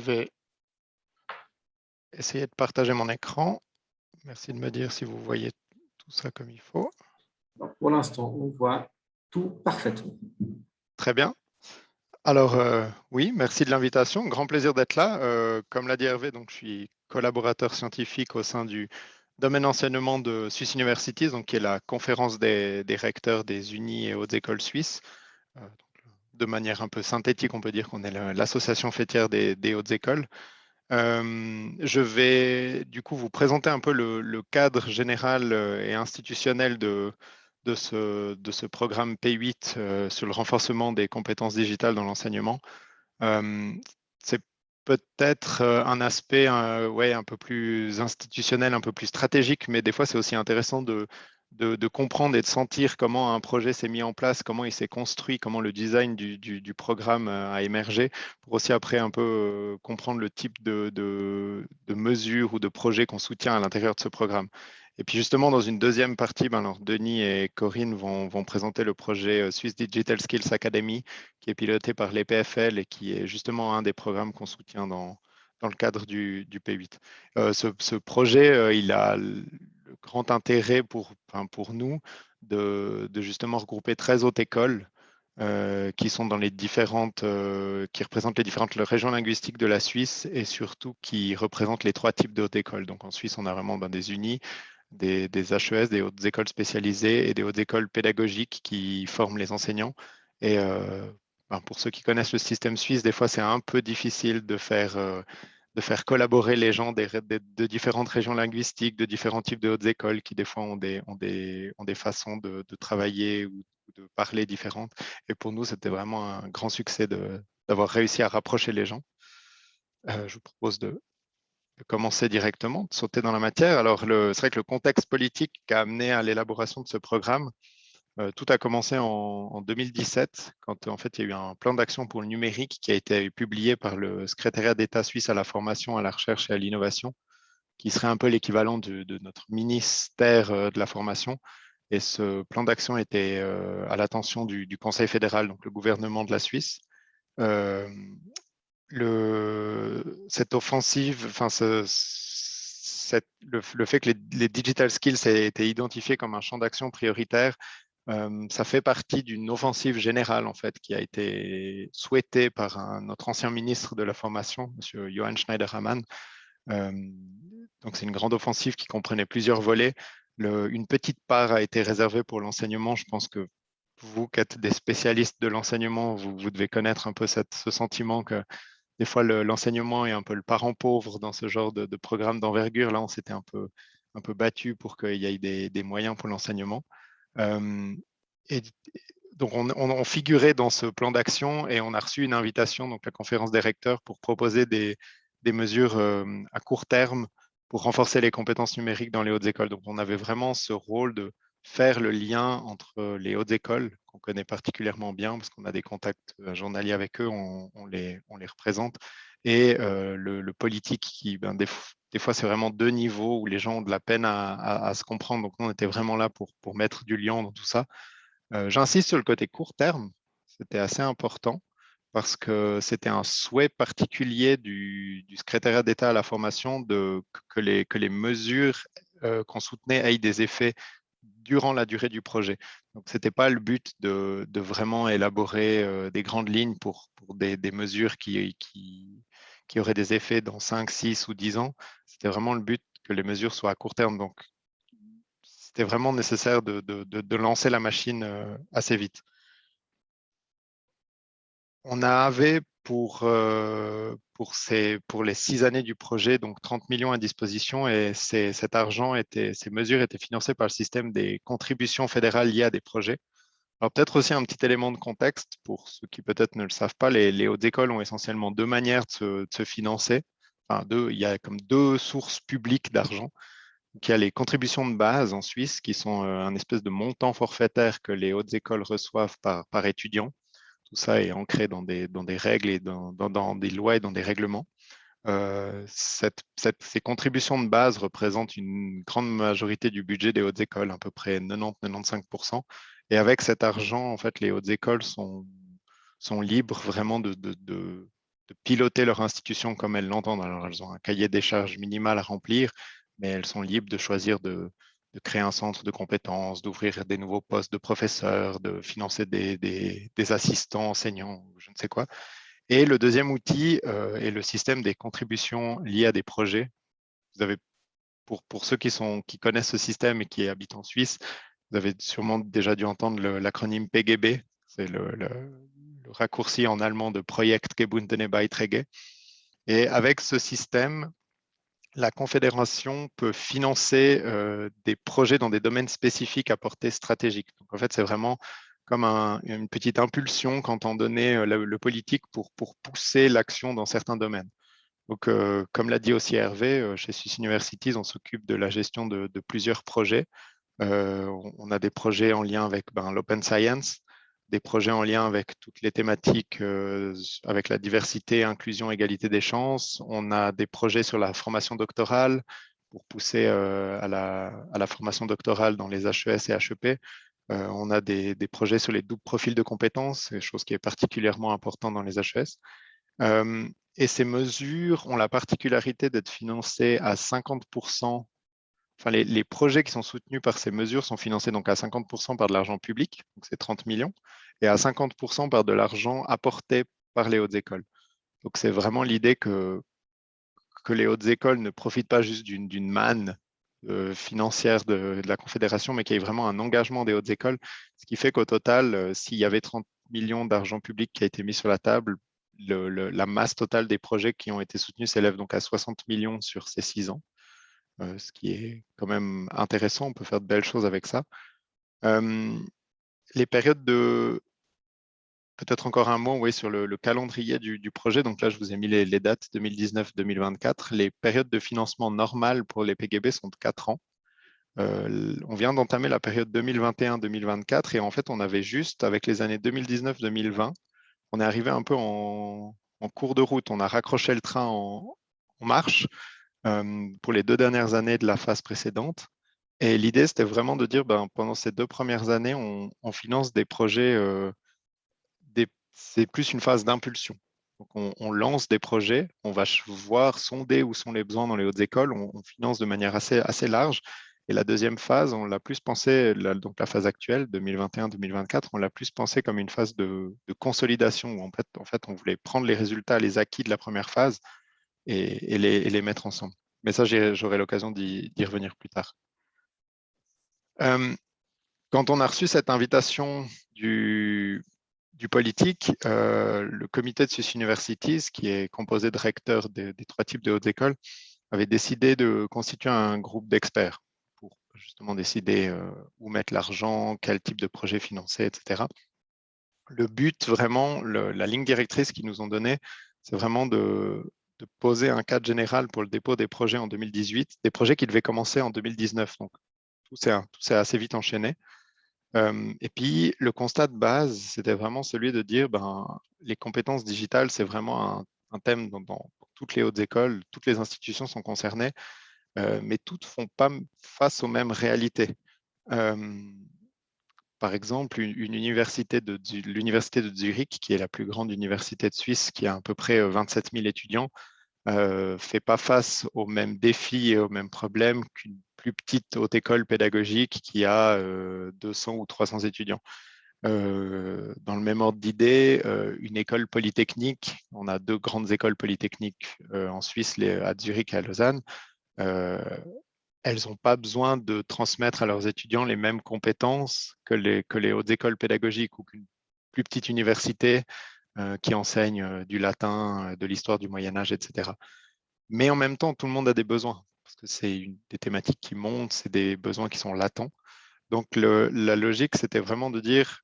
Je vais essayer de partager mon écran. Merci de me dire si vous voyez tout ça comme il faut. Donc, pour l'instant, on voit tout parfaitement. Très bien. Alors, oui, merci de l'invitation. Grand plaisir d'être là. Comme l'a dit Hervé, donc, je suis collaborateur scientifique au sein du domaine enseignement de Swiss Universities, donc, qui est la conférence des recteurs des unis et hautes écoles suisses. Donc, de manière un peu synthétique, on peut dire qu'on est l'association fêtière des hautes écoles. Je vais du coup vous présenter un peu le cadre général et institutionnel de ce programme P8 sur le renforcement des compétences digitales dans l'enseignement. C'est peut-être un aspect ouais, un peu plus institutionnel, un peu plus stratégique, mais des fois c'est aussi intéressant de comprendre et de sentir comment un projet s'est mis en place, comment il s'est construit, comment le design du programme a émergé, pour aussi après un peu comprendre le type de mesures ou de projets qu'on soutient à l'intérieur de ce programme. Et puis justement, dans une deuxième partie, ben alors Denis et Corinne vont présenter le projet Swiss Digital Skills Academy, qui est piloté par l'EPFL et qui est justement un des programmes qu'on soutient dans le cadre du P8. Ce projet, il a le grand intérêt pour nous de justement regrouper 13 hautes écoles qui sont dans les qui représentent les différentes régions linguistiques de la Suisse et surtout qui représentent les trois types de hautes écoles. Donc en Suisse, on a vraiment des unis, des HES, des hautes écoles spécialisées et des hautes écoles pédagogiques qui forment les enseignants. Et pour ceux qui connaissent le système suisse, des fois, c'est un peu difficile de faire collaborer les gens de différentes régions linguistiques, de différents types de hautes écoles qui, des fois, ont des façons de travailler ou de parler différentes. Et pour nous, c'était vraiment un grand succès d'avoir réussi à rapprocher les gens. Je vous propose de commencer directement, de sauter dans la matière. Alors, c'est vrai que le contexte politique qui a amené à l'élaboration de ce programme, tout a commencé en 2017, quand en fait il y a eu un plan d'action pour le numérique qui a été publié par le secrétariat d'État suisse à la formation, à la recherche et à l'innovation, qui serait un peu l'équivalent de notre ministère de la formation. Et ce plan d'action était à l'attention du Conseil fédéral, donc le gouvernement de la Suisse. Euh, cette offensive, enfin, le fait que les digital skills aient été identifiés comme un champ d'action prioritaire, ça fait partie d'une offensive générale en fait qui a été souhaitée par notre ancien ministre de la formation, M. Johann Schneider-Hammann. Euh, donc c'est une grande offensive qui comprenait plusieurs volets. Une petite part a été réservée pour l'enseignement. Je pense que vous qui êtes des spécialistes de l'enseignement, vous devez connaître un peu ce sentiment que des fois l'enseignement est un peu le parent pauvre dans ce genre de programme d'envergure. Là, on s'était un peu battu pour qu'il y ait des moyens pour l'enseignement. Euh, et donc, on figurait dans ce plan d'action et on a reçu une invitation, donc la conférence des recteurs, pour proposer des mesures à court terme pour renforcer les compétences numériques dans les hautes écoles. Donc, on avait vraiment ce rôle de faire le lien entre les hautes écoles, qu'on connaît particulièrement bien, parce qu'on a des contacts journaliers avec eux, on les représente, et le politique, qui, des fois, c'est vraiment deux niveaux où les gens ont de la peine à se comprendre. Donc, nous, on était vraiment là pour mettre du lien dans tout ça. J'insiste sur le côté court terme, c'était assez important parce que c'était un souhait particulier du secrétariat d'État à la formation que les mesures qu'on soutenait aient des effets durant la durée du projet. Donc, ce n'était pas le but de vraiment élaborer des grandes lignes pour des mesures qui auraient des effets dans 5, 6 ou 10 ans. C'était vraiment le but que les mesures soient à court terme. Donc, c'était vraiment nécessaire de lancer la machine assez vite. On avait pour les 6 années du projet, donc 30 millions à disposition, et ces mesures étaient financées par le système des contributions fédérales liées à des projets. Alors peut-être aussi un petit élément de contexte pour ceux qui peut-être ne le savent pas, les hautes écoles ont essentiellement deux manières de se financer. Enfin, il y a comme deux sources publiques d'argent. Il y a les contributions de base en Suisse, qui sont un espèce de montant forfaitaire que les hautes écoles reçoivent par étudiant. Tout ça est ancré dans des règles et dans des lois et dans des règlements. Ces contributions de base représentent une grande majorité du budget des hautes écoles, à peu près 90-95%. Et avec cet argent, en fait, les hautes écoles sont libres vraiment piloter leur institution comme elles l'entendent. Alors, elles ont un cahier des charges minimal à remplir, mais elles sont libres de choisir de créer un centre de compétences, d'ouvrir des nouveaux postes de professeurs, de financer des assistants enseignants, je ne sais quoi. Et le deuxième outil est le système des contributions liées à des projets. Vous avez, pour ceux qui connaissent ce système et qui habitent en Suisse, vous avez sûrement déjà dû entendre l'acronyme PGB. C'est le raccourci en allemand de Projektgebundene Beiträge. Et avec ce système, la Confédération peut financer des projets dans des domaines spécifiques à portée stratégique. Donc, en fait, c'est vraiment comme une petite impulsion qu'entend donner le politique pour pousser l'action dans certains domaines. Donc, comme l'a dit aussi Hervé, chez Swiss Universities, on s'occupe de la gestion de plusieurs projets. On a des projets en lien avec l'open science, des projets en lien avec toutes les thématiques avec la diversité, inclusion, égalité des chances. On a des projets sur la formation doctorale pour pousser à la formation doctorale dans les HES et HEP. On a des projets sur les doubles profils de compétences, chose qui est particulièrement importante dans les HES. Et ces mesures ont la particularité d'être financées à 50%. Enfin, les projets qui sont soutenus par ces mesures sont financés donc à 50% par de l'argent public, donc c'est 30 millions, et à 50% par de l'argent apporté par les hautes écoles. Donc c'est vraiment l'idée que les hautes écoles ne profitent pas juste d'une manne financière de la Confédération, mais qu'il y ait vraiment un engagement des hautes écoles, ce qui fait qu'au total, s'il y avait 30 millions d'argent public qui a été mis sur la table, la masse totale des projets qui ont été soutenus s'élève donc à 60 millions sur ces 6 ans. Ce qui est quand même intéressant. On peut faire de belles choses avec ça. Les périodes de... Peut-être encore un mot sur le calendrier du projet. Donc là, je vous ai mis les dates 2019-2024. Les périodes de financement normales pour les PGB sont de 4 ans. On vient d'entamer la période 2021-2024 et en fait, on avait juste, avec les années 2019-2020, on est arrivé un peu en cours de route. On a raccroché le train en marche pour les 2 dernières années de la phase précédente. Et l'idée, c'était vraiment de dire, pendant ces 2 premières années, on finance des projets, c'est plus une phase d'impulsion. Donc, on lance des projets, on va voir, sonder où sont les besoins dans les hautes écoles, on finance de manière assez large. Et la deuxième phase, on l'a plus pensé, donc la phase actuelle, 2021-2024, on l'a plus pensé comme une phase de consolidation, où en fait, on voulait prendre les résultats, les acquis de la première phase et les mettre ensemble. Mais ça, j'aurai l'occasion d'y revenir plus tard. Quand on a reçu cette invitation du politique, le comité de Swiss Universities, qui est composé de recteurs des 3 types de hautes écoles, avait décidé de constituer un groupe d'experts pour justement décider où mettre l'argent, quel type de projet financer, etc. Le but, vraiment, la ligne directrice qu'ils nous ont donnée, c'est vraiment de poser un cadre général pour le dépôt des projets en 2018, des projets qui devaient commencer en 2019. Donc, tout s'est assez vite enchaîné. Et puis, le constat de base, c'était vraiment celui de dire, les compétences digitales, c'est vraiment un thème dans toutes les hautes écoles, toutes les institutions sont concernées, mais toutes ne font pas face aux mêmes réalités. Par exemple, l'université de Zurich, qui est la plus grande université de Suisse, qui a à peu près 27 000 étudiants, ne fait pas face aux mêmes défis et aux mêmes problèmes qu'une plus petite haute école pédagogique qui a 200 ou 300 étudiants. Dans le même ordre d'idée, une école polytechnique, on a 2 grandes écoles polytechniques en Suisse, à Zurich et à Lausanne, elles n'ont pas besoin de transmettre à leurs étudiants les mêmes compétences que les hautes écoles pédagogiques ou qu'une plus petite université qui enseigne du latin, de l'histoire du Moyen-Âge, etc. Mais en même temps, tout le monde a des besoins, parce que c'est des thématiques qui montent, c'est des besoins qui sont latents. Donc, la logique, c'était vraiment de dire,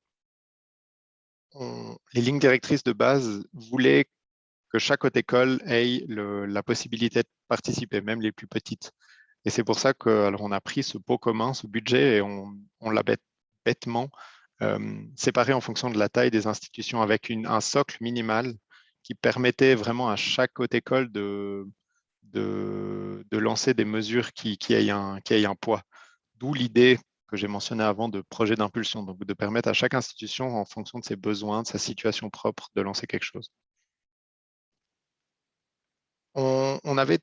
les lignes directrices de base voulaient que chaque haute école ait la possibilité de participer, même les plus petites. Et c'est pour ça qu'on a pris ce pot commun, ce budget, et on l'a bêtement séparé en fonction de la taille des institutions, avec un socle minimal qui permettait vraiment à chaque haute école de lancer des mesures qui aient un poids. D'où l'idée que j'ai mentionnée avant de projet d'impulsion, donc de permettre à chaque institution, en fonction de ses besoins, de sa situation propre, de lancer quelque chose. on avait,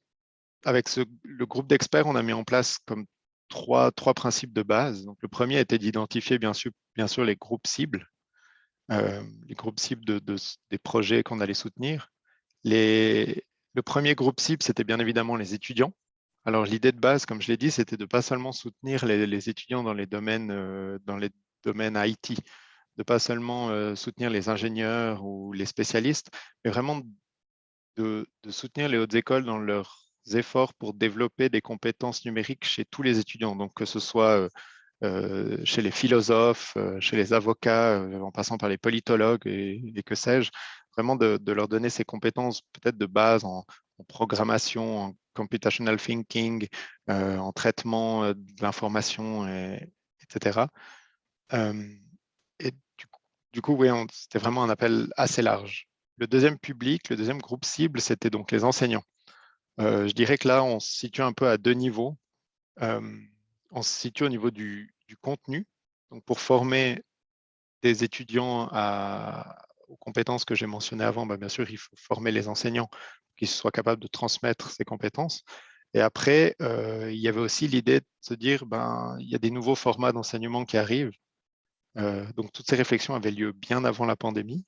avec le groupe d'experts, on a mis en place comme trois principes de base. Donc, le premier était d'identifier bien sûr les groupes cibles, des projets qu'on allait soutenir. Le premier groupe cible, c'était bien évidemment les étudiants. Alors, l'idée de base, comme je l'ai dit, c'était de pas seulement soutenir les étudiants dans les domaines IT, de pas seulement soutenir les ingénieurs ou les spécialistes, mais vraiment de soutenir les hautes écoles dans leurs efforts pour développer des compétences numériques chez tous les étudiants, donc que ce soit chez les philosophes, chez les avocats, en passant par les politologues et que sais-je, vraiment de leur donner ces compétences peut-être de base en programmation, en computational thinking, en traitement de l'information, etc. Et du coup, oui, c'était vraiment un appel assez large. Le deuxième public, le deuxième groupe cible, c'était donc les enseignants. Je dirais que là, on se situe un peu à deux niveaux. On se situe au niveau du contenu. Donc, pour former des étudiants aux compétences que j'ai mentionnées avant, bien sûr, il faut former les enseignants pour qu'ils soient capables de transmettre ces compétences. Et après, il y avait aussi l'idée de se dire, il y a des nouveaux formats d'enseignement qui arrivent. Donc, toutes ces réflexions avaient lieu bien avant la pandémie.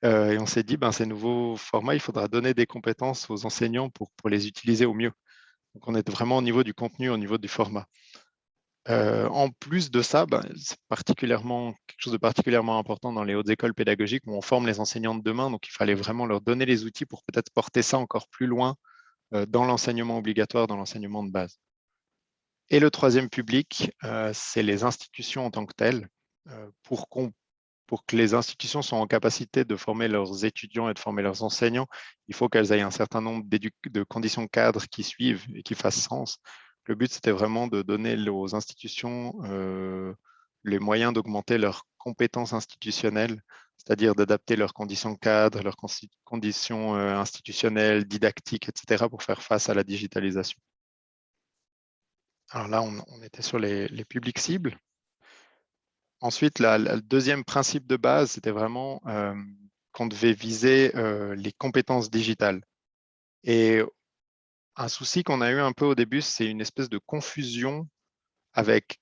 Et on s'est dit, ces nouveaux formats, il faudra donner des compétences aux enseignants pour les utiliser au mieux. Donc, on est vraiment au niveau du contenu, au niveau du format. En plus de ça, c'est particulièrement quelque chose de particulièrement important dans les hautes écoles pédagogiques où on forme les enseignants de demain. Donc, il fallait vraiment leur donner les outils pour peut-être porter ça encore plus loin dans l'enseignement obligatoire, dans l'enseignement de base. Et le troisième public, c'est les institutions en tant que telles. Pour que les institutions soient en capacité de former leurs étudiants et de former leurs enseignants, il faut qu'elles aient un certain nombre de conditions cadres qui suivent et qui fassent sens. Le but, c'était vraiment de donner aux institutions les moyens d'augmenter leurs compétences institutionnelles, c'est-à-dire d'adapter leurs conditions cadres, leurs conditions institutionnelles, didactiques, etc., pour faire face à la digitalisation. Alors là, on était sur les publics cibles. Ensuite, le deuxième principe de base, c'était vraiment qu'on devait viser les compétences digitales. Et un souci qu'on a eu un peu au début, c'est une espèce de confusion avec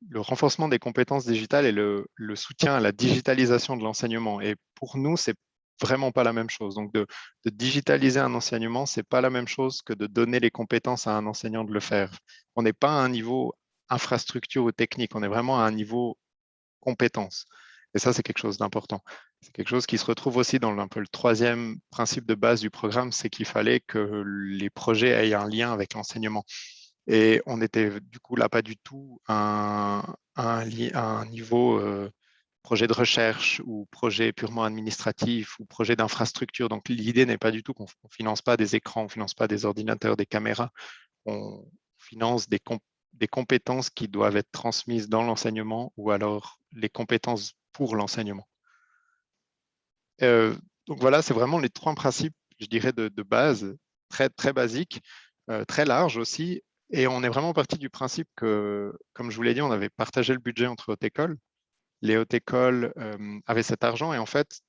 le renforcement des compétences digitales et le soutien à la digitalisation de l'enseignement. Et pour nous, c'est vraiment pas la même chose. Donc, de digitaliser un enseignement, c'est pas la même chose que de donner les compétences à un enseignant de le faire. On n'est pas à un niveau infrastructure ou technique, on est vraiment à un niveau compétences. Et ça, c'est quelque chose d'important. C'est quelque chose qui se retrouve aussi dans un peu le troisième principe de base du programme, c'est qu'il fallait que les projets aient un lien avec l'enseignement. Et on n'était du coup là pas du tout à un niveau projet de recherche ou projet purement administratif ou projet d'infrastructure. Donc l'idée n'est pas du tout qu'on ne finance pas des écrans, on ne finance pas des ordinateurs, des caméras, on finance des compétences qui doivent être transmises dans l'enseignement ou alors les compétences pour l'enseignement. Donc voilà, c'est vraiment les trois principes, je dirais, de base, très, très basiques, très larges aussi. Et on est vraiment parti du principe que, comme je vous l'ai dit, on avait partagé le budget entre hautes écoles. Les hautes écoles avaient cet argent et en fait,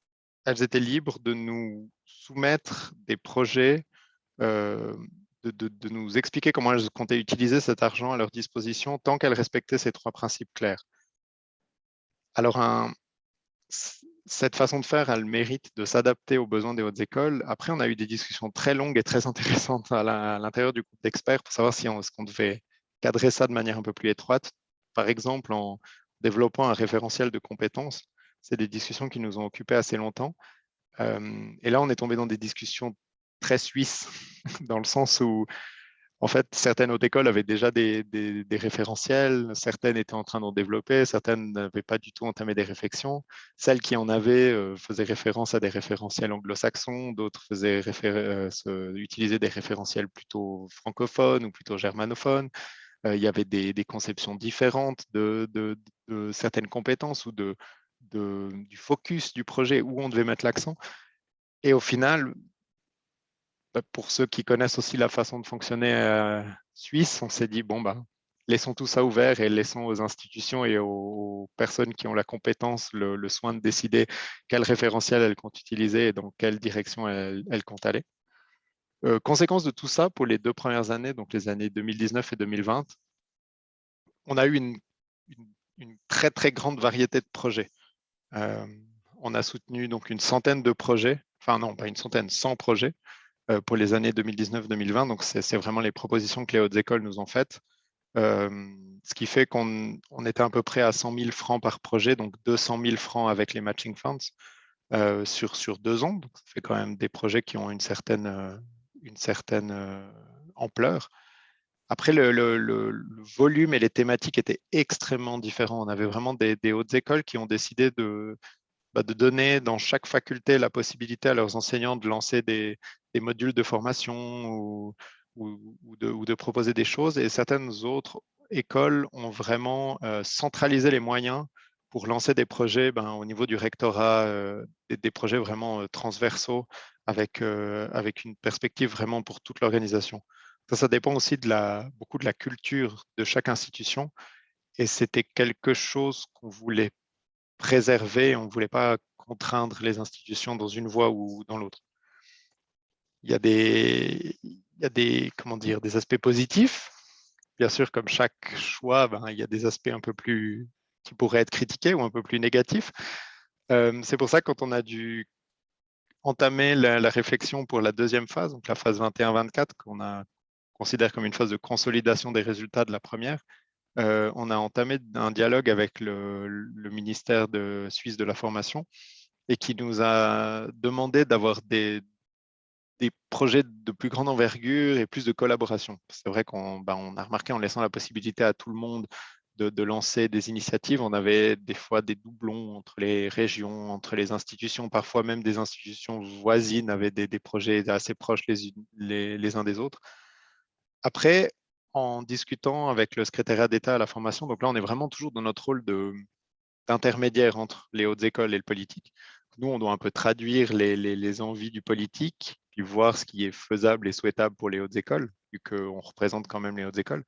elles étaient libres de nous soumettre des projets de nous expliquer comment elles comptaient utiliser cet argent à leur disposition tant qu'elles respectaient ces trois principes clairs. Alors, cette façon de faire, elle mérite de s'adapter aux besoins des hautes écoles. Après, on a eu des discussions très longues et très intéressantes à l'intérieur du groupe d'experts pour savoir si on devait cadrer ça de manière un peu plus étroite. Par exemple, en développant un référentiel de compétences. C'est des discussions qui nous ont occupés assez longtemps. Et là, on est tombé dans des discussions très suisses, dans le sens où, en fait, certaines hautes écoles avaient déjà des référentiels, certaines étaient en train d'en développer, certaines n'avaient pas du tout entamé des réflexions. Celles qui en avaient faisaient référence à des référentiels anglo-saxons, d'autres utilisaient des référentiels plutôt francophones ou plutôt germanophones. Il y avait des conceptions différentes de certaines compétences ou du focus du projet, où on devait mettre l'accent. Et au final, pour ceux qui connaissent aussi la façon de fonctionner suisse, on s'est dit, laissons tout ça ouvert et laissons aux institutions et aux personnes qui ont la compétence le soin de décider quel référentiel elles comptent utiliser et dans quelle direction elles comptent aller. Conséquence de tout ça, pour les 2 premières années, donc les années 2019 et 2020, on a eu une très, très grande variété de projets. On a soutenu donc une centaine de projets, enfin non, pas une centaine, 100 projets pour les années 2019-2020. Donc, c'est vraiment les propositions que les hautes écoles nous ont faites. Ce qui fait qu'on était à peu près à 100 000 francs par projet, donc 200 000 francs avec les matching funds sur 2 ans. Donc, ça fait quand même des projets qui ont une certaine ampleur. Après, le volume et les thématiques étaient extrêmement différents. On avait vraiment des hautes écoles qui ont décidé de donner dans chaque faculté la possibilité à leurs enseignants de lancer des modules de formation ou de proposer des choses. Et certaines autres écoles ont vraiment centralisé les moyens pour lancer des projets au niveau du rectorat, des projets vraiment transversaux avec une perspective vraiment pour toute l'organisation. Ça dépend aussi beaucoup de la culture de chaque institution. Et c'était quelque chose qu'on voulait préserver, on ne voulait pas contraindre les institutions dans une voie ou dans l'autre. Comment dire, des aspects positifs. Bien sûr, comme chaque choix, il y a des aspects un peu plus qui pourraient être critiqués ou un peu plus négatifs. C'est pour ça que quand on a dû entamer la réflexion pour la deuxième phase, donc la phase 21-24, qu'on considère comme une phase de consolidation des résultats de la première, on a entamé un dialogue avec le ministère suisse de la formation et qui nous a demandé d'avoir des projets de plus grande envergure et plus de collaboration. C'est vrai qu'on on a remarqué en laissant la possibilité à tout le monde de lancer des initiatives, on avait des fois des doublons entre les régions, entre les institutions, parfois même des institutions voisines avaient des projets assez proches les uns des autres. Après, en discutant avec le secrétariat d'État à la formation, donc là, on est vraiment toujours dans notre rôle d'intermédiaire entre les hautes écoles et le politique. Nous, on doit un peu traduire les envies du politique, puis voir ce qui est faisable et souhaitable pour les hautes écoles, vu qu'on représente quand même les hautes écoles.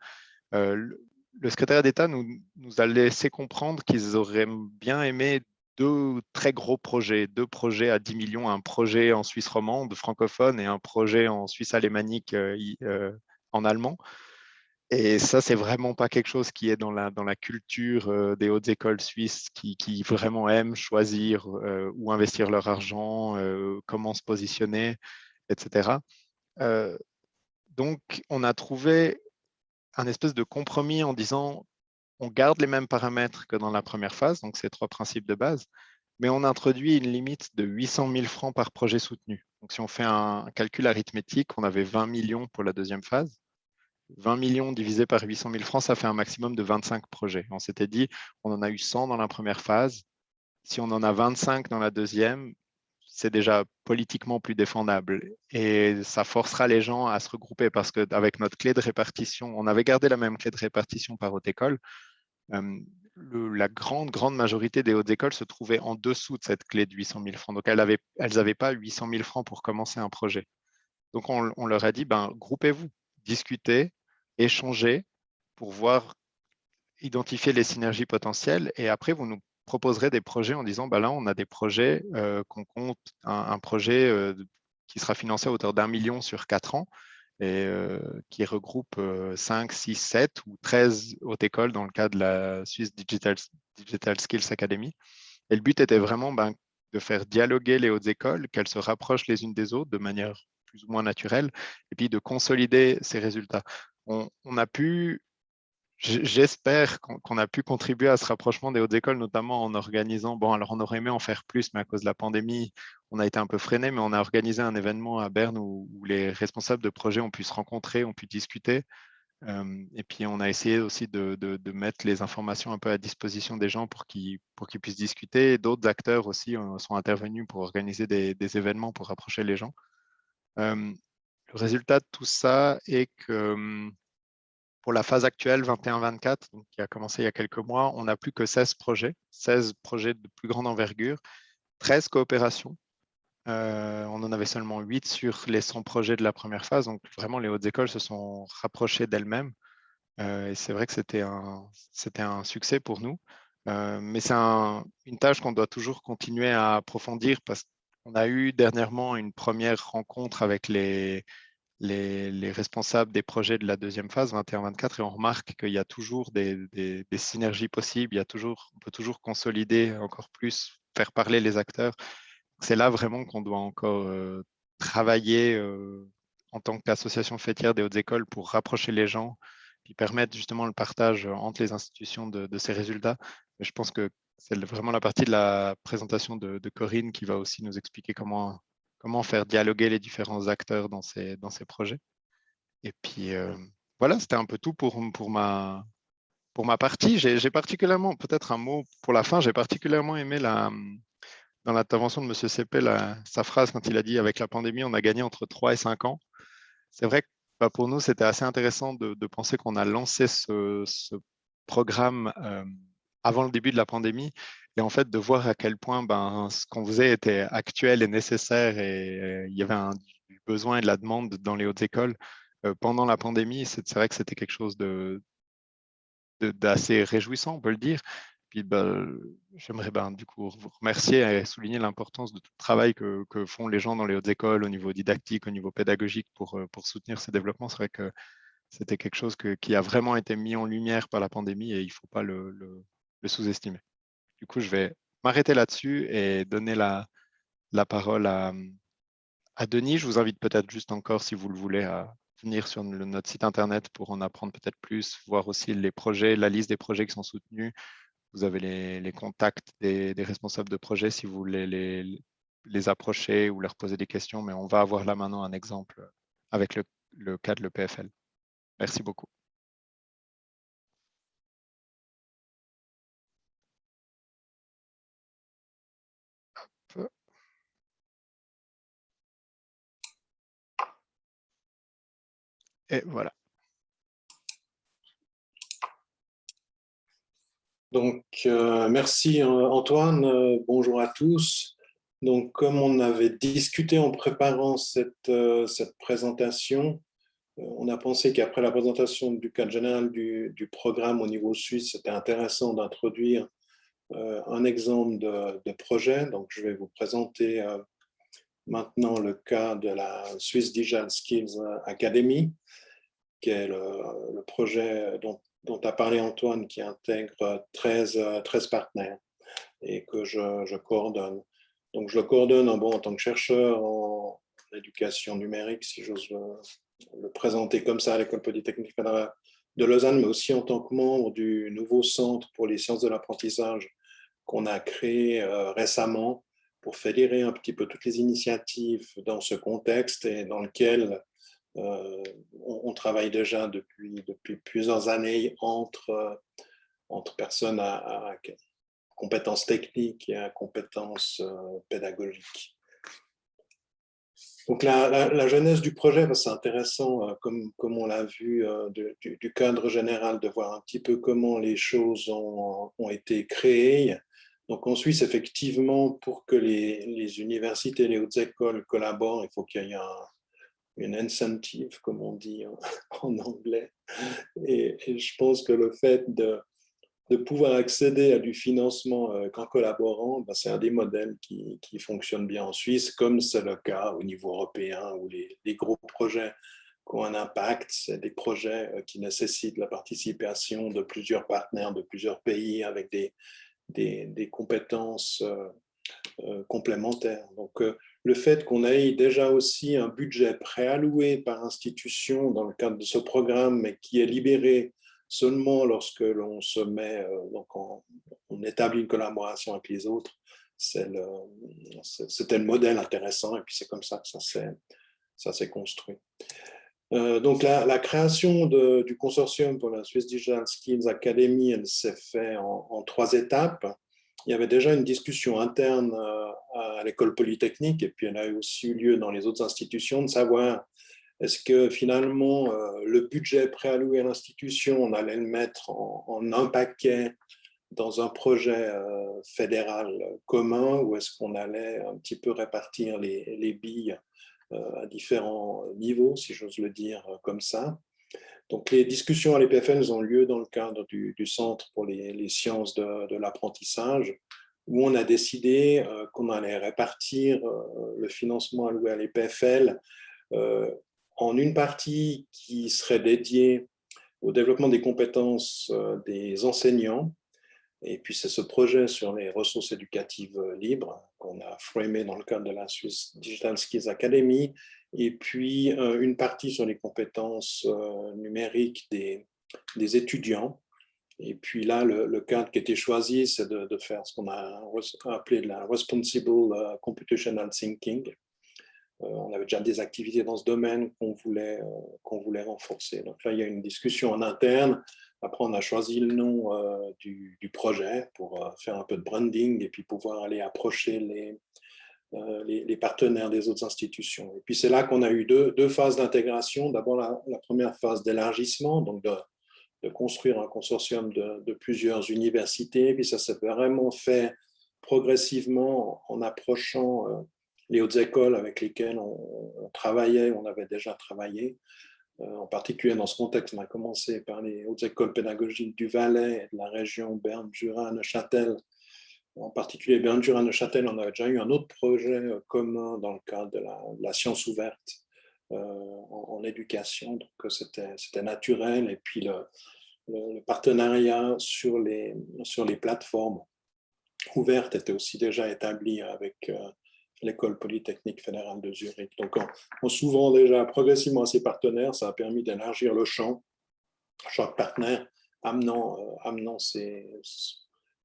Le secrétariat d'État nous a laissé comprendre qu'ils auraient bien aimé 2 très gros projets, 2 projets à 10 millions, un projet en Suisse romande francophone et un projet en Suisse alémanique en allemand. Et ça, c'est vraiment pas quelque chose qui est dans la culture des hautes écoles suisses qui vraiment aiment choisir où investir leur argent, comment se positionner, etc. Donc, on a trouvé un espèce de compromis en disant on garde les mêmes paramètres que dans la première phase, donc ces 3 principes de base, mais on introduit une limite de 800 000 francs par projet soutenu. Donc, si on fait un calcul arithmétique, on avait 20 millions pour la deuxième phase. 20 millions divisé par 800 000 francs, ça fait un maximum de 25 projets. On s'était dit, on en a eu 100 dans la première phase. Si on en a 25 dans la deuxième, c'est déjà politiquement plus défendable. Et ça forcera les gens à se regrouper parce qu'avec notre clé de répartition, on avait gardé la même clé de répartition par haute école. La grande majorité des hautes écoles se trouvaient en dessous de cette clé de 800 000 francs. Donc, elles n'avaient pas 800 000 francs pour commencer un projet. Donc, on leur a dit, groupez-vous, discutez, échangez pour voir, identifier les synergies potentielles. Et après, vous nous proposerez des projets en disant, là, on a des projets qu'on compte, un projet qui sera financé à hauteur d'1 million sur 4 ans et qui regroupe 5, 6, 7 ou 13 hautes écoles dans le cas de la Swiss Digital Skills Academy. Et le but était vraiment de faire dialoguer les hautes écoles, qu'elles se rapprochent les unes des autres de manière plus ou moins naturelle, et puis de consolider ces résultats. On a pu, j'espère qu'on a pu contribuer à ce rapprochement des hautes écoles, notamment en organisant, alors on aurait aimé en faire plus, mais à cause de la pandémie, on a été un peu freiné, mais on a organisé un événement à Berne où les responsables de projets ont pu se rencontrer, ont pu discuter. Et puis, on a essayé aussi de mettre les informations un peu à disposition des gens pour qu'ils puissent discuter. D'autres acteurs aussi sont intervenus pour organiser des événements pour rapprocher les gens. Le résultat de tout ça est que pour la phase actuelle 21-24, qui a commencé il y a quelques mois, on n'a plus que 16 projets de plus grande envergure, 13 coopérations. On en avait seulement 8 sur les 100 projets de la première phase. Donc, vraiment, les hautes écoles se sont rapprochées d'elles-mêmes. Et c'est vrai que c'était un succès pour nous. Mais c'est une tâche qu'on doit toujours continuer à approfondir parce qu'on a eu dernièrement une première rencontre avec les les responsables des projets de la deuxième phase, 21-24, et on remarque qu'il y a toujours des synergies possibles, on peut toujours consolider encore plus, faire parler les acteurs. C'est là vraiment qu'on doit encore travailler en tant qu'association fêtière des hautes écoles pour rapprocher les gens, puis permettre justement le partage entre les institutions de ces résultats. Mais je pense que c'est vraiment la partie de la présentation de Corinne qui va aussi nous expliquer comment faire dialoguer les différents acteurs dans ces projets. Et puis voilà, c'était un peu tout pour ma partie. J'ai particulièrement, peut-être un mot pour la fin, j'ai particulièrement aimé dans l'intervention de M. Seppé, sa phrase quand il a dit avec la pandémie, on a gagné entre 3 et 5 ans. C'est vrai que pour nous, c'était assez intéressant de penser qu'on a lancé ce programme avant le début de la pandémie et en fait de voir à quel point ce qu'on faisait était actuel et nécessaire et il y avait du besoin et de la demande dans les hautes écoles pendant la pandémie. C'est vrai que c'était quelque chose d'assez réjouissant, on peut le dire. Puis j'aimerais du coup vous remercier et souligner l'importance de tout le travail que font les gens dans les hautes écoles au niveau didactique, au niveau pédagogique pour soutenir ce développement. C'est vrai que c'était quelque chose qui a vraiment été mis en lumière par la pandémie et il ne faut pas le sous-estimer. Du coup, je vais m'arrêter là-dessus et donner la parole à Denis. Je vous invite peut-être juste encore, si vous le voulez, à venir sur notre site internet pour en apprendre peut-être plus, voir aussi les projets, la liste des projets qui sont soutenus. Vous avez les contacts des responsables de projet si vous voulez les approcher ou leur poser des questions, mais on va avoir là maintenant un exemple avec le cas de l'EPFL. Merci beaucoup. Et voilà. Donc, merci Antoine, bonjour à tous. Donc, comme on avait discuté en préparant cette présentation, on a pensé qu'après la présentation du cadre général du programme au niveau suisse, c'était intéressant d'introduire un exemple de projet. Donc, je vais vous présenter maintenant le cas de la Swiss Digital Skills Academy, qui est le projet dont a parlé Antoine, qui intègre 13 partenaires et que je coordonne. Donc, je le coordonne en tant que chercheur en éducation numérique, si j'ose le présenter comme ça à l'École polytechnique fédérale de Lausanne, mais aussi en tant que membre du nouveau centre pour les sciences de l'apprentissage qu'on a créé récemment pour fédérer un petit peu toutes les initiatives dans ce contexte et dans lequel on travaille déjà depuis plusieurs années entre personnes à compétences techniques et à compétences pédagogiques. Donc la genèse du projet, c'est intéressant, comme on l'a vu du cadre général, de voir un petit peu comment les choses ont été créées. Donc en Suisse, effectivement, pour que les universités et les hautes écoles collaborent, il faut qu'il y ait une incentive, comme on dit en anglais. Et je pense que le fait de pouvoir accéder à du financement qu'en collaborant, c'est un des modèles qui fonctionne bien en Suisse, comme c'est le cas au niveau européen, où les gros projets qui ont un impact, c'est des projets qui nécessitent la participation de plusieurs partenaires de plusieurs pays avec des compétences complémentaires. Donc, le fait qu'on ait déjà aussi un budget préalloué par institution dans le cadre de ce programme, mais qui est libéré seulement lorsque l'on se met, donc on établit une collaboration avec les autres, c'était le modèle intéressant et puis c'est comme ça que ça s'est construit. Donc la création du consortium pour la Swiss Digital Skills Academy, elle s'est faite en 3 étapes. Il y avait déjà une discussion interne à l'école polytechnique et puis elle a aussi eu lieu dans les autres institutions de savoir est-ce que finalement le budget préalloué à l'institution, on allait le mettre en un paquet dans un projet fédéral commun ou est-ce qu'on allait un petit peu répartir les billes à différents niveaux, si j'ose le dire comme ça. Donc, les discussions à l'EPFL ont lieu dans le cadre du Centre pour les sciences de l'apprentissage, où on a décidé qu'on allait répartir le financement alloué à l'EPFL en une partie qui serait dédiée au développement des compétences des enseignants. Et puis, c'est ce projet sur les ressources éducatives libres qu'on a framé dans le cadre de la Swiss Digital Skills Academy. Et puis, une partie sur les compétences numériques des étudiants. Et puis là, le cadre qui a été choisi, c'est de faire ce qu'on a appelé de la Responsible Computational Thinking. On avait déjà des activités dans ce domaine qu'on voulait renforcer. Donc là, il y a une discussion en interne. Après, on a choisi le nom du projet pour faire un peu de branding et puis pouvoir aller approcher les partenaires des autres institutions. Et puis, c'est là qu'on a eu deux phases d'intégration. D'abord, la première phase d'élargissement, donc de construire un consortium de plusieurs universités. Puis ça s'est vraiment fait progressivement en approchant les hautes écoles avec lesquelles on travaillait, on avait déjà travaillé. En particulier dans ce contexte, on a commencé par les hautes écoles pédagogiques du Valais et de la région Berne-Jura-Neuchâtel. En particulier Berne-Jura-Neuchâtel, on avait déjà eu un autre projet commun dans le cadre de la science ouverte en éducation, donc c'était naturel. Et puis le partenariat sur les plateformes ouvertes était aussi déjà établi avec l'École polytechnique fédérale de Zurich. Donc, en s'ouvrant déjà progressivement à ces partenaires, ça a permis d'élargir le champ, chaque partenaire amenant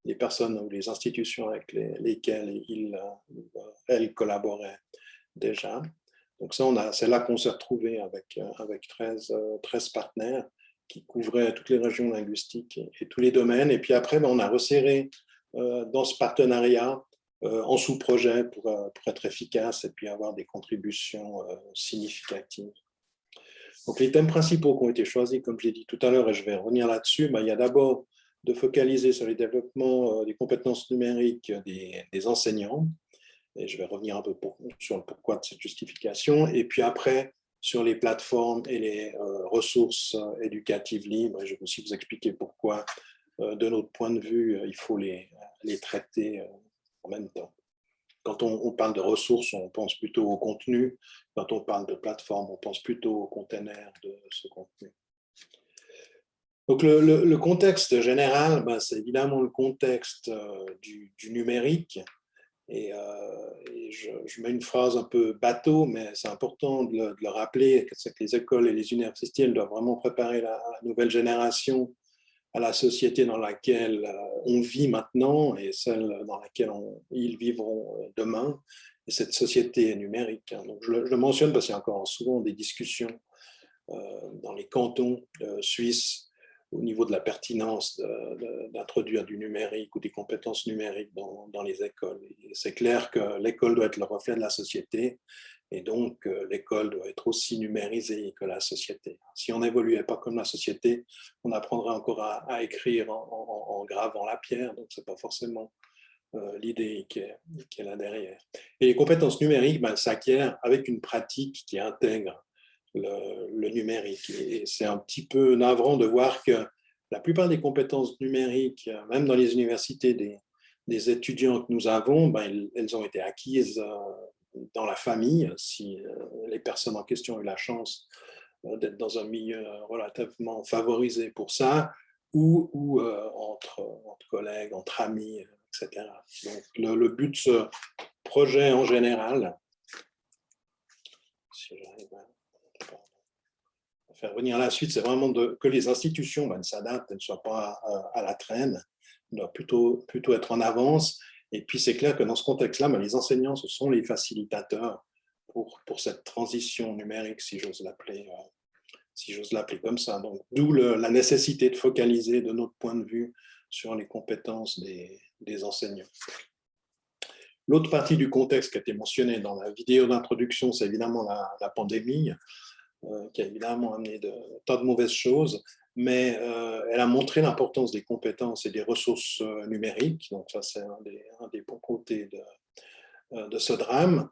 les personnes ou les institutions avec lesquelles elles collaboraient déjà. Donc ça, c'est là qu'on s'est retrouvé avec 13 partenaires qui couvraient toutes les régions linguistiques et tous les domaines. Et puis après, on a resserré dans ce partenariat en sous-projet pour être efficace et puis avoir des contributions significatives. Donc, les thèmes principaux qui ont été choisis, comme j'ai dit tout à l'heure, et je vais revenir là-dessus, il y a d'abord de focaliser sur les développements des compétences numériques des enseignants, et je vais revenir un peu sur le pourquoi de cette justification, et puis après, sur les plateformes et les ressources éducatives libres, et je vais aussi vous expliquer pourquoi, de notre point de vue, il faut les traiter en même temps. Quand on parle de ressources, on pense plutôt au contenu. Quand on parle de plateforme, on pense plutôt au container de ce contenu. Donc, le contexte général, c'est évidemment le contexte du numérique. Et je mets une phrase un peu bateau, mais c'est important de le rappeler, c'est que les écoles et les universités, elles doivent vraiment préparer la nouvelle génération à la société dans laquelle on vit maintenant et celle dans laquelle ils vivront demain. Et cette société numérique. Donc je le mentionne parce qu'il y a encore souvent des discussions dans les cantons suisses au niveau de la pertinence d'introduire du numérique ou des compétences numériques dans les écoles. C'est clair que l'école doit être le reflet de la société et donc l'école doit être aussi numérisée que la société. Si on n'évoluait pas comme la société, on apprendrait encore à écrire en gravant la pierre, donc ce n'est pas forcément l'idée qui est là derrière. Et les compétences numériques s'acquièrent avec une pratique qui intègre le numérique. Et c'est un petit peu navrant de voir que la plupart des compétences numériques, même dans les universités des étudiants que nous avons, elles ont été acquises dans la famille, si les personnes en question ont eu la chance d'être dans un milieu relativement favorisé pour ça, ou entre collègues, entre amis, etc. Donc, le but de ce projet en général, si j'arrive à faire venir la suite, c'est vraiment que les institutions s'adaptent, elles ne soient pas à la traîne, elles doivent plutôt être en avance. Et puis, c'est clair que dans ce contexte-là, les enseignants, ce sont les facilitateurs pour cette transition numérique, si j'ose l'appeler comme ça. Donc, d'où la nécessité de focaliser, de notre point de vue, sur les compétences des enseignants. L'autre partie du contexte qui a été mentionnée dans la vidéo d'introduction, c'est évidemment la pandémie, qui a évidemment amené tas de mauvaises choses, mais elle a montré l'importance des compétences et des ressources numériques. Donc ça, c'est un des bons côtés de ce drame.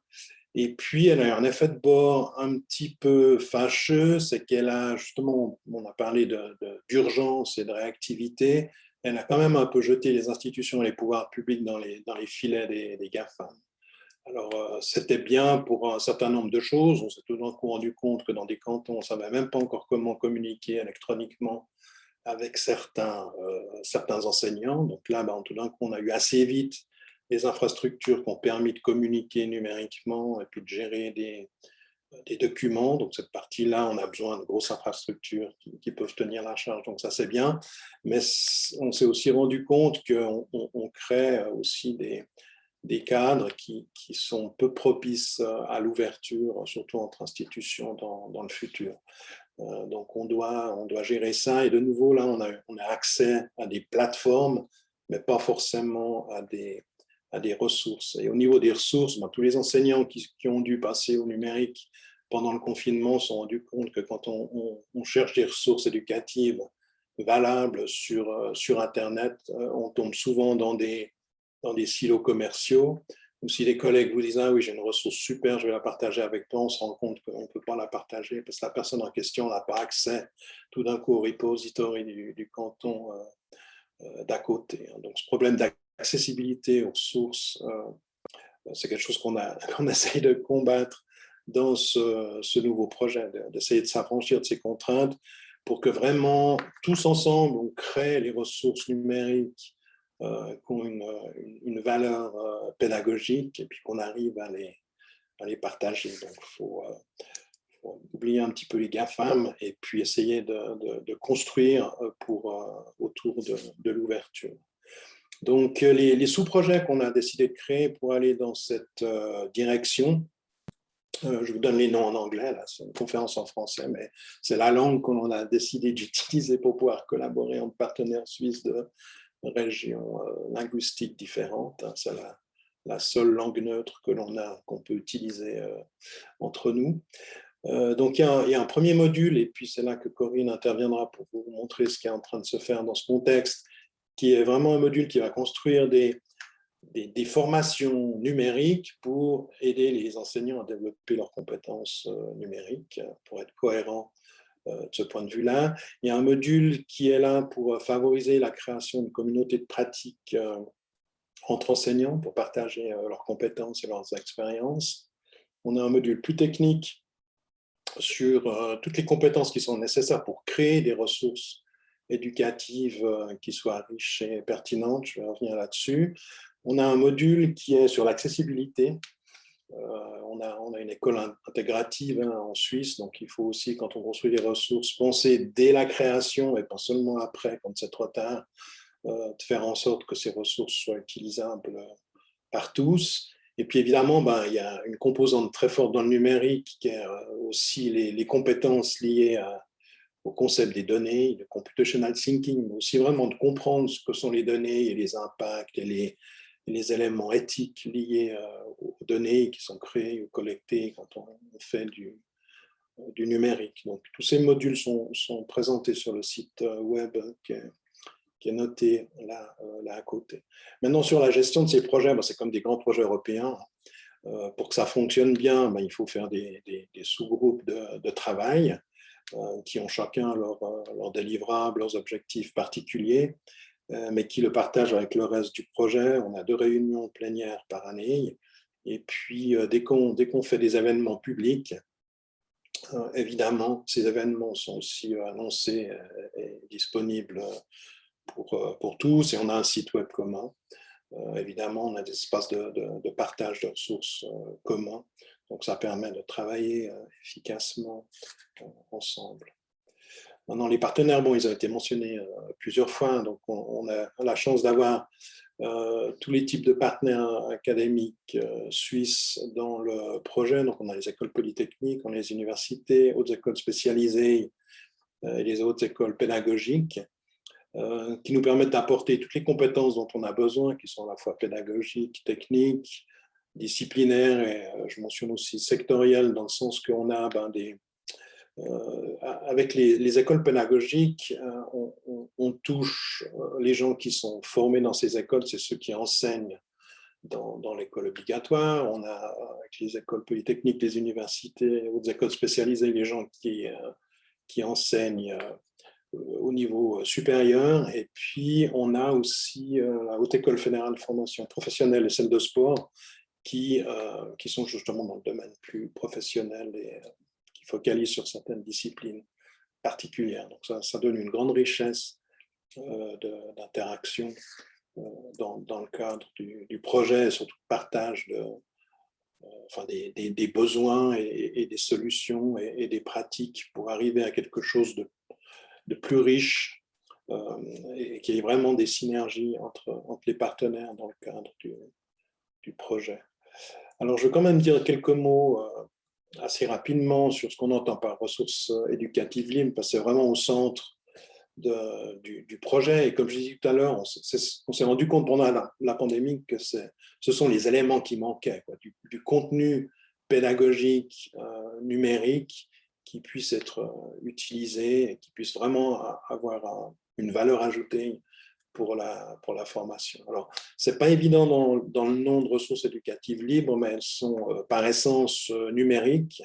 Et puis, elle a eu un effet de bord un petit peu fâcheux, c'est qu'elle a justement, on a parlé d'urgence et de réactivité, elle a quand même un peu jeté les institutions et les pouvoirs publics dans les filets des GAFAM. Alors, c'était bien pour un certain nombre de choses. On s'est tout d'un coup rendu compte que dans des cantons, on ne savait même pas encore comment communiquer électroniquement avec certains enseignants. Donc là, tout d'un coup, on a eu assez vite des infrastructures qui ont permis de communiquer numériquement et puis de gérer des documents. Donc cette partie-là, on a besoin de grosses infrastructures qui peuvent tenir la charge. Donc ça, c'est bien. Mais on s'est aussi rendu compte qu'on crée aussi des cadres qui sont peu propices à l'ouverture, surtout entre institutions dans le futur. Donc on doit gérer ça. Et de nouveau, là, on a accès à des plateformes, mais pas forcément à des ressources. Et au niveau des ressources, tous les enseignants qui ont dû passer au numérique pendant le confinement se sont rendus compte que quand on cherche des ressources éducatives valables sur Internet, on tombe souvent dans des silos commerciaux, ou si les collègues vous disent « Ah oui, j'ai une ressource super, je vais la partager avec toi », on se rend compte qu'on ne peut pas la partager parce que la personne en question n'a pas accès tout d'un coup au repository du canton d'à côté. Donc ce problème d'accessibilité aux ressources, c'est quelque chose qu'on essaye de combattre dans ce nouveau projet, d'essayer de s'affranchir de ces contraintes pour que vraiment, tous ensemble, on crée les ressources numériques qui ont une valeur pédagogique et puis qu'on arrive à les partager. Donc, il faut oublier un petit peu les GAFAM et puis essayer de construire autour de l'ouverture. Donc, les sous-projets qu'on a décidé de créer pour aller dans cette direction, je vous donne les noms en anglais, là, c'est une conférence en français, mais c'est la langue qu'on a décidé d'utiliser pour pouvoir collaborer entre partenaires suisses de régions linguistiques différentes. C'est la seule langue neutre qu'on peut utiliser entre nous. Donc, il y a un premier module, et puis c'est là que Corinne interviendra pour vous montrer ce qui est en train de se faire dans ce contexte, qui est vraiment un module qui va construire des formations numériques pour aider les enseignants à développer leurs compétences numériques, pour être cohérents de ce point de vue-là. Il y a un module qui est là pour favoriser la création d'une communauté de pratique entre enseignants pour partager leurs compétences et leurs expériences. On a un module plus technique sur toutes les compétences qui sont nécessaires pour créer des ressources éducatives qui soient riches et pertinentes. Je vais revenir là-dessus. On a un module qui est sur l'accessibilité. On a une école intégrative en Suisse, donc il faut aussi, quand on construit des ressources, penser dès la création et pas seulement après, quand c'est trop tard, de faire en sorte que ces ressources soient utilisables par tous. Et puis évidemment, il y a une composante très forte dans le numérique qui est aussi les compétences liées au concept des données, le computational thinking, mais aussi vraiment de comprendre ce que sont les données et les impacts et les éléments éthiques liés aux données qui sont créées ou collectées quand on fait du numérique. Donc, tous ces modules sont présentés sur le site web qui est noté là à côté. Maintenant, sur la gestion de ces projets, c'est comme des grands projets européens. Pour que ça fonctionne bien, il faut faire des sous-groupes de travail qui ont chacun leurs délivrables, leurs objectifs particuliers, mais qui le partagent avec le reste du projet. On a 2 réunions plénières par année. Et puis, dès qu'on fait des événements publics, évidemment, ces événements sont aussi annoncés et disponibles pour tous. Et on a un site web commun. Évidemment, on a des espaces de partage de ressources communs. Donc, ça permet de travailler efficacement ensemble. Maintenant, les partenaires, ils ont été mentionnés plusieurs fois. Donc, on a la chance d'avoir tous les types de partenaires académiques suisses dans le projet. Donc, on a les écoles polytechniques, on a les universités, hautes écoles spécialisées et les hautes écoles pédagogiques qui nous permettent d'apporter toutes les compétences dont on a besoin, qui sont à la fois pédagogiques, techniques, disciplinaires et je mentionne aussi sectorielles, dans le sens qu'on a avec les écoles pédagogiques, on touche les gens qui sont formés dans ces écoles, c'est ceux qui enseignent dans l'école obligatoire. On a avec les écoles polytechniques, les universités, les autres écoles spécialisées, les gens qui enseignent au niveau supérieur. Et puis, on a aussi la Haute École fédérale de formation professionnelle et celle de sport qui sont justement dans le domaine plus professionnel et qui focalisent sur certaines disciplines particulières. Donc ça donne une grande richesse d'interaction dans le cadre du projet et surtout de partage des besoins et des solutions et des pratiques pour arriver à quelque chose de plus riche et qu'il y ait vraiment des synergies entre les partenaires dans le cadre du projet. Alors, je vais quand même dire quelques mots assez rapidement sur ce qu'on entend par ressources éducatives libres, parce que c'est vraiment au centre du projet. Et comme je disais tout à l'heure, on s'est rendu compte pendant la pandémie que ce sont les éléments qui manquaient, quoi, du contenu pédagogique numérique qui puisse être utilisé et qui puisse vraiment avoir une valeur ajoutée pour la formation. Alors, ce n'est pas évident dans le nom de ressources éducatives libres, mais elles sont par essence numériques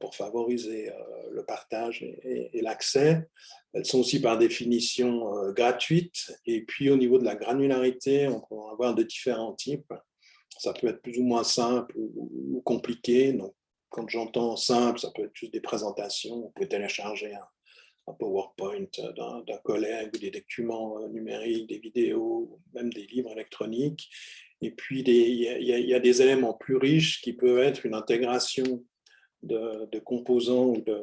pour favoriser le partage et l'accès. Elles sont aussi par définition gratuites. Et puis, au niveau de la granularité, on peut en avoir de différents types. Ça peut être plus ou moins simple ou compliqué. Donc, quand j'entends simple, ça peut être juste des présentations. On peut télécharger un PowerPoint d'un collègue, ou des documents numériques, des vidéos, même des livres électroniques. Et puis, il y a des éléments plus riches qui peuvent être une intégration de composants ou de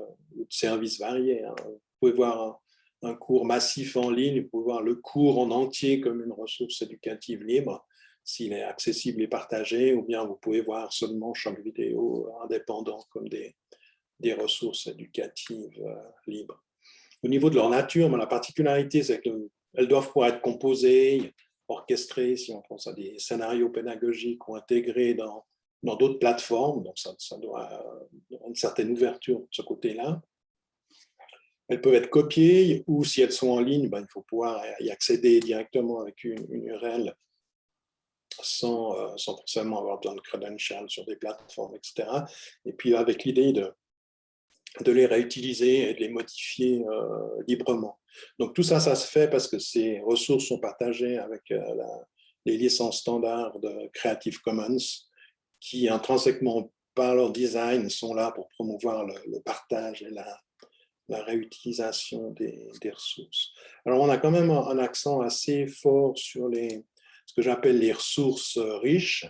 services variés. Vous pouvez voir un cours massif en ligne, vous pouvez voir le cours en entier comme une ressource éducative libre, s'il est accessible et partagé, ou bien vous pouvez voir seulement chaque vidéo indépendant comme des ressources éducatives libres. Au niveau de leur nature, la particularité, c'est qu'elles doivent pouvoir être composées, orchestrées, si on pense à des scénarios pédagogiques ou intégrés dans d'autres plateformes. Donc, ça doit avoir une certaine ouverture de ce côté-là. Elles peuvent être copiées ou, si elles sont en ligne, il faut pouvoir y accéder directement avec une URL sans forcément avoir besoin de credentials sur des plateformes, etc. Et puis, avec l'idée de les réutiliser et de les modifier librement. Donc tout ça, ça se fait parce que ces ressources sont partagées avec les licences standards de Creative Commons qui intrinsèquement, par leur design, sont là pour promouvoir le partage et la réutilisation des ressources. Alors on a quand même un accent assez fort sur ce que j'appelle les ressources riches,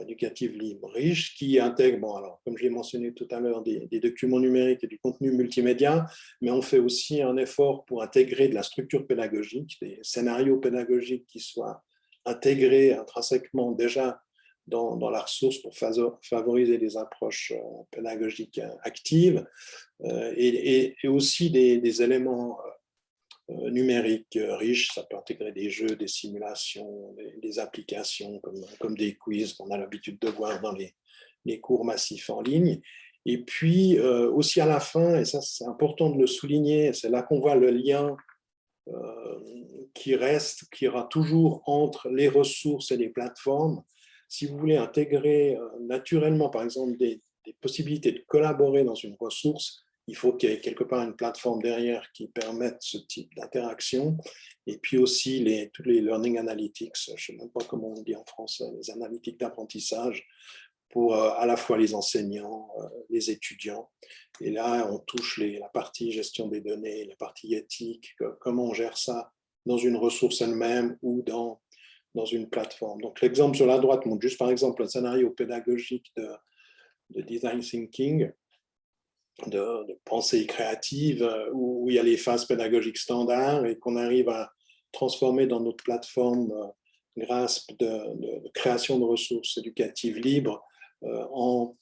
éducative libre riche qui intègre, alors, comme je l'ai mentionné tout à l'heure, des documents numériques et du contenu multimédia, mais on fait aussi un effort pour intégrer de la structure pédagogique, des scénarios pédagogiques qui soient intégrés intrinsèquement déjà dans la ressource pour favoriser des approches pédagogiques actives et aussi des éléments numérique riche, ça peut intégrer des jeux, des simulations, des applications comme des quiz qu'on a l'habitude de voir dans les cours massifs en ligne. Et puis aussi à la fin, et ça c'est important de le souligner, c'est là qu'on voit le lien qui aura toujours entre les ressources et les plateformes. Si vous voulez intégrer naturellement, par exemple, des possibilités de collaborer dans une ressource, il faut qu'il y ait quelque part une plateforme derrière qui permette ce type d'interaction. Et puis aussi tous les learning analytics, je ne sais même pas comment on dit en français, les analytiques d'apprentissage pour à la fois les enseignants, les étudiants. Et là, on touche la partie gestion des données, la partie éthique, comment on gère ça dans une ressource elle-même ou dans une plateforme. Donc l'exemple sur la droite montre juste par exemple un scénario pédagogique de design thinking, de pensée créative, où il y a les phases pédagogiques standards et qu'on arrive à transformer dans notre plateforme grâce de création de ressources éducatives libres en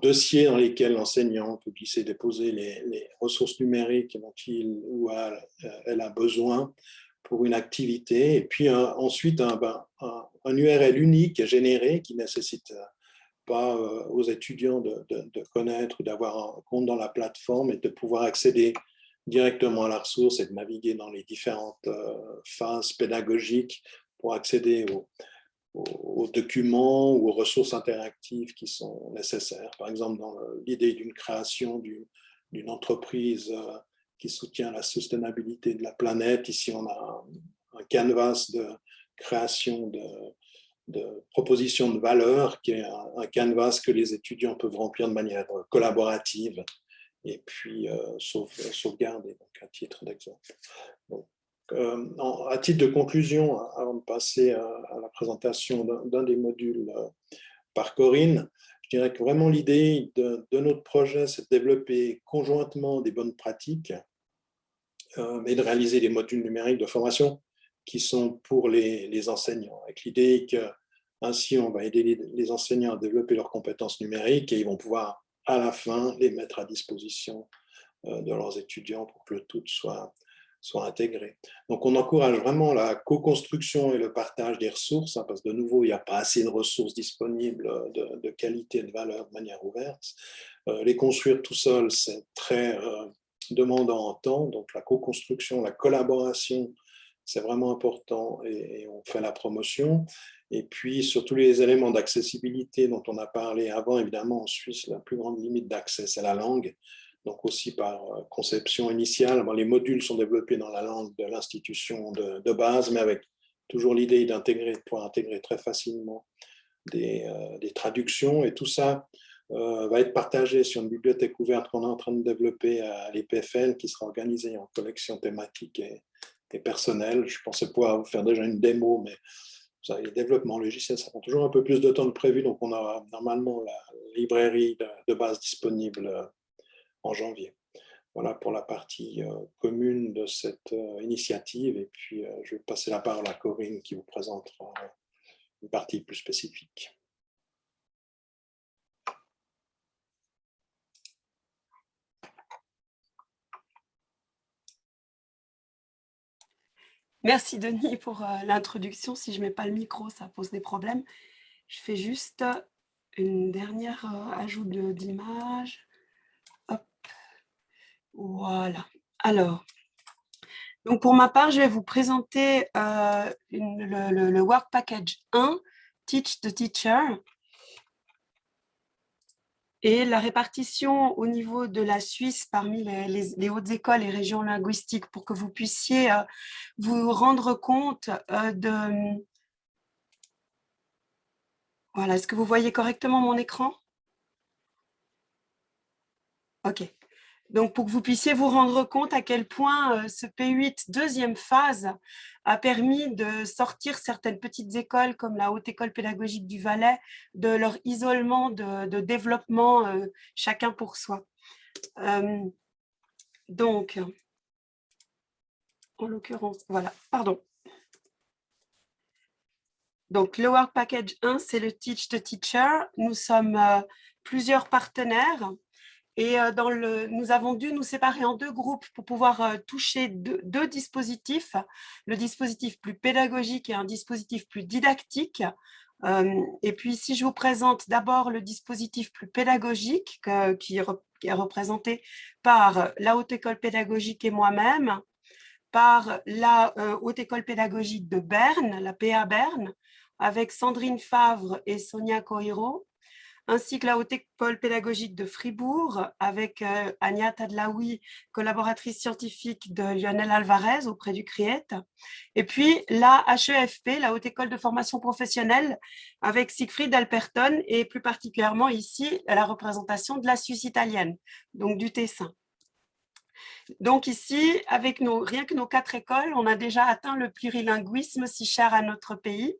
dossiers dans lesquels l'enseignant peut glisser, déposer les ressources numériques dont il ou elle a besoin pour une activité. Et puis ensuite, un URL unique généré qui nécessite pas aux étudiants de connaître ou d'avoir un compte dans la plateforme et de pouvoir accéder directement à la ressource et de naviguer dans les différentes phases pédagogiques pour accéder aux documents ou aux ressources interactives qui sont nécessaires. Par exemple, dans l'idée d'une création d'une entreprise qui soutient la soutenabilité de la planète, ici on a un canvas de création proposition de valeur, qui est un canevas que les étudiants peuvent remplir de manière collaborative et puis sauvegarder, donc à titre d'exemple. À titre de conclusion, avant de passer à la présentation d'un des modules par Corinne, je dirais que vraiment l'idée de notre projet, c'est de développer conjointement des bonnes pratiques et de réaliser des modules numériques de formation qui sont pour les enseignants, avec l'idée qu'ainsi on va aider les enseignants à développer leurs compétences numériques et ils vont pouvoir à la fin les mettre à disposition de leurs étudiants pour que le tout soit intégré. Donc on encourage vraiment la co-construction et le partage des ressources, hein, parce que de nouveau, il n'y a pas assez de ressources disponibles de qualité et de valeur de manière ouverte. Les construire tout seul, c'est très demandant en temps, donc la co-construction, la collaboration, c'est vraiment important et on fait la promotion. Et puis, sur tous les éléments d'accessibilité dont on a parlé avant, évidemment, en Suisse, la plus grande limite d'accès, c'est la langue. Donc aussi par conception initiale, les modules sont développés dans la langue de l'institution de base, mais avec toujours l'idée de pouvoir intégrer très facilement des traductions. Et tout ça va être partagé sur une bibliothèque ouverte qu'on est en train de développer à l'EPFL, qui sera organisée en collection thématique et personnelle. Je pensais pouvoir vous faire déjà une démo, mais vous savez, les développements logiciels, ça prend toujours un peu plus de temps que prévu, donc on aura normalement la librairie de base disponible en janvier. Voilà pour la partie commune de cette initiative. Et puis, je vais passer la parole à Corinne qui vous présentera une partie plus spécifique. Merci Denis pour l'introduction. Si je ne mets pas le micro, ça pose des problèmes. Je fais juste une dernière ajout d'image. Hop. Voilà. Alors, donc pour ma part, je vais vous présenter le Work Package 1, Teach the Teacher. Et la répartition au niveau de la Suisse parmi les hautes écoles et régions linguistiques pour que vous puissiez vous rendre compte de... Voilà, est-ce que vous voyez correctement mon écran? OK. Donc, pour que vous puissiez vous rendre compte à quel point ce P8 deuxième phase a permis de sortir certaines petites écoles comme la Haute École Pédagogique du Valais de leur isolement de développement chacun pour soi. Donc, en l'occurrence, voilà, pardon. Donc, le Work Package 1, c'est le Teach the Teacher. Nous sommes plusieurs partenaires. Et nous avons dû nous séparer en deux groupes pour pouvoir toucher deux dispositifs, le dispositif plus pédagogique et un dispositif plus didactique. Et puis, si je vous présente d'abord le dispositif plus pédagogique qui est représenté par la Haute École Pédagogique et moi-même, par la Haute École Pédagogique de Berne, la PA Berne, avec Sandrine Favre et Sonia Coiro, ainsi que la Haute École Pédagogique de Fribourg, avec Ania Tadlaoui, collaboratrice scientifique de Lionel Alvarez auprès du CRIET, et puis la HEFP, la Haute École de Formation Professionnelle, avec Siegfried Alperton, et plus particulièrement ici, la représentation de la Suisse italienne, donc du Tessin. Donc ici, avec rien que nos 4 écoles, on a déjà atteint le plurilinguisme si cher à notre pays.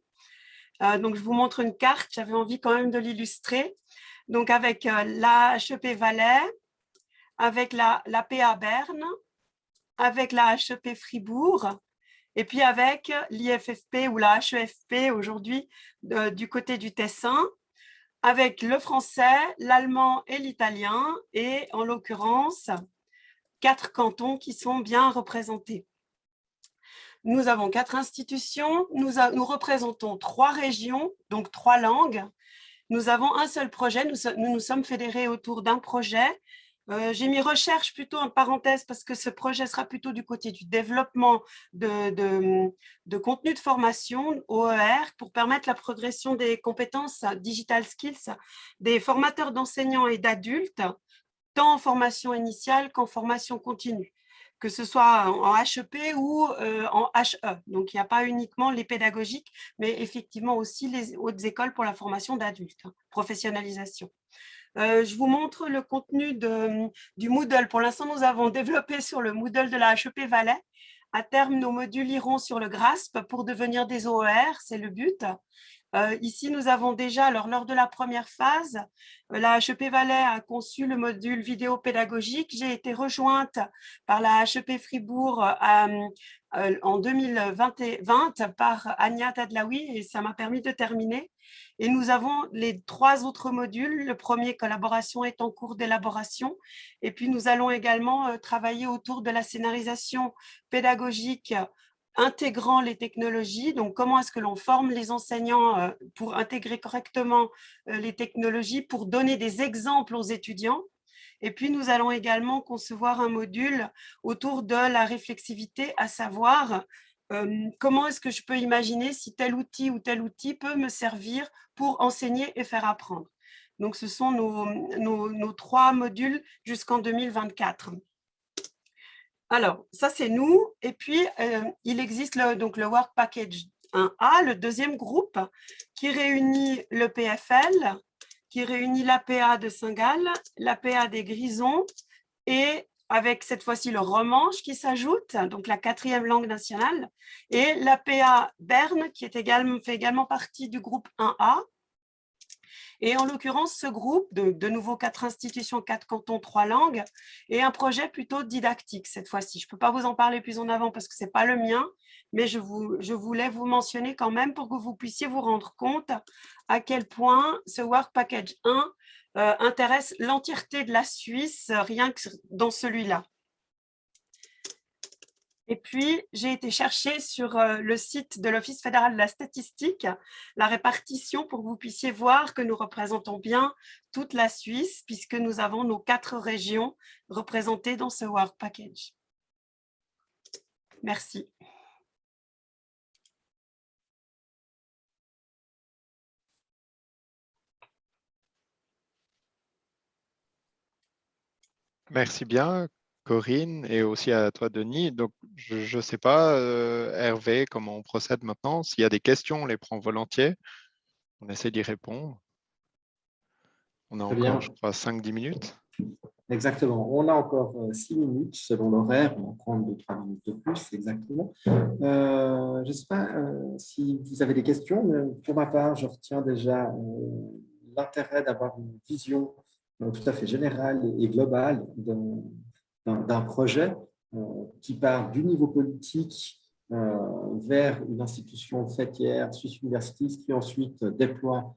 Donc, je vous montre une carte, j'avais envie quand même de l'illustrer. Donc, avec la HEP Valais, avec la PA Berne, avec la HEP Fribourg, et puis avec l'IFFP ou la HEFP aujourd'hui du côté du Tessin, avec le français, l'allemand et l'italien, et en l'occurrence, 4 cantons qui sont bien représentés. Nous avons 4 institutions, nous représentons 3 régions, donc 3 langues. Nous avons un seul projet, nous sommes fédérés autour d'un projet. J'ai mis recherche plutôt en parenthèse parce que ce projet sera plutôt du côté du développement de contenu de formation, OER, pour permettre la progression des compétences digital skills des formateurs d'enseignants et d'adultes, tant en formation initiale qu'en formation continue. que ce soit en HEP ou en HE. Donc, il n'y a pas uniquement les pédagogiques, mais effectivement aussi les hautes écoles pour la formation d'adultes, professionnalisation. Je vous montre le contenu du Moodle. Pour l'instant, nous avons développé sur le Moodle de la HEP Valais. À terme, nos modules iront sur le GRASP pour devenir des OER, c'est le but. Ici, nous avons déjà, alors lors de la première phase, la HEP Valais a conçu le module vidéo pédagogique. J'ai été rejointe par la HEP Fribourg en 2020 par Ania Tadlaoui et ça m'a permis de terminer. Et nous avons les 3 autres modules. Le premier, collaboration, est en cours d'élaboration. Et puis, nous allons également travailler autour de la scénarisation pédagogique intégrant les technologies. Donc, comment est-ce que l'on forme les enseignants pour intégrer correctement les technologies, pour donner des exemples aux étudiants. Et puis, nous allons également concevoir un module autour de la réflexivité, à savoir comment est-ce que je peux imaginer si tel outil ou tel outil peut me servir pour enseigner et faire apprendre. Donc, ce sont nos 3 modules jusqu'en 2024. Alors, ça, c'est nous. Et puis, il existe donc le Work Package 1A, le deuxième groupe, qui réunit le PFL, qui réunit l'APA de Saint-Gall, l'APA des Grisons, et avec cette fois-ci le romanche qui s'ajoute, donc la 4e langue nationale, et l'APA Berne, qui fait également partie du groupe 1A. Et en l'occurrence, ce groupe, de nouveau 4 institutions, 4 cantons, 3 langues, est un projet plutôt didactique cette fois-ci. Je ne peux pas vous en parler plus en avant parce que ce n'est pas le mien, mais je voulais vous mentionner quand même pour que vous puissiez vous rendre compte à quel point ce Work Package 1 intéresse l'entièreté de la Suisse, rien que dans celui-là. Et puis, j'ai été chercher sur le site de l'Office fédéral de la statistique la répartition pour que vous puissiez voir que nous représentons bien toute la Suisse puisque nous avons nos 4 régions représentées dans ce Work Package. Merci. Merci bien, Corinne, et aussi à toi, Denis. Donc, je ne sais pas, Hervé, comment on procède maintenant. S'il y a des questions, on les prend volontiers. On essaie d'y répondre. On a encore, je crois, 5-10 minutes. Exactement. On a encore 6 minutes selon l'horaire. On va prendre 2-3 minutes de plus, exactement. Je ne sais pas si vous avez des questions, mais pour ma part, je retiens déjà l'intérêt d'avoir une vision tout à fait générale et globale d'un projet qui part du niveau politique vers une institution fêtière, Swiss Universities, qui ensuite déploie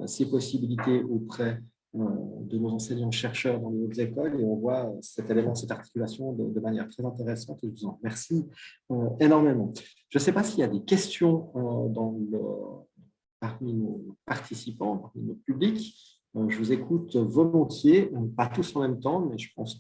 ses possibilités auprès de nos enseignants-chercheurs dans les hautes écoles, et on voit cet élément, cette articulation de manière très intéressante, et je vous en remercie énormément. Je ne sais pas s'il y a des questions parmi nos participants, parmi nos publics. Je vous écoute volontiers, pas tous en même temps, mais je pense que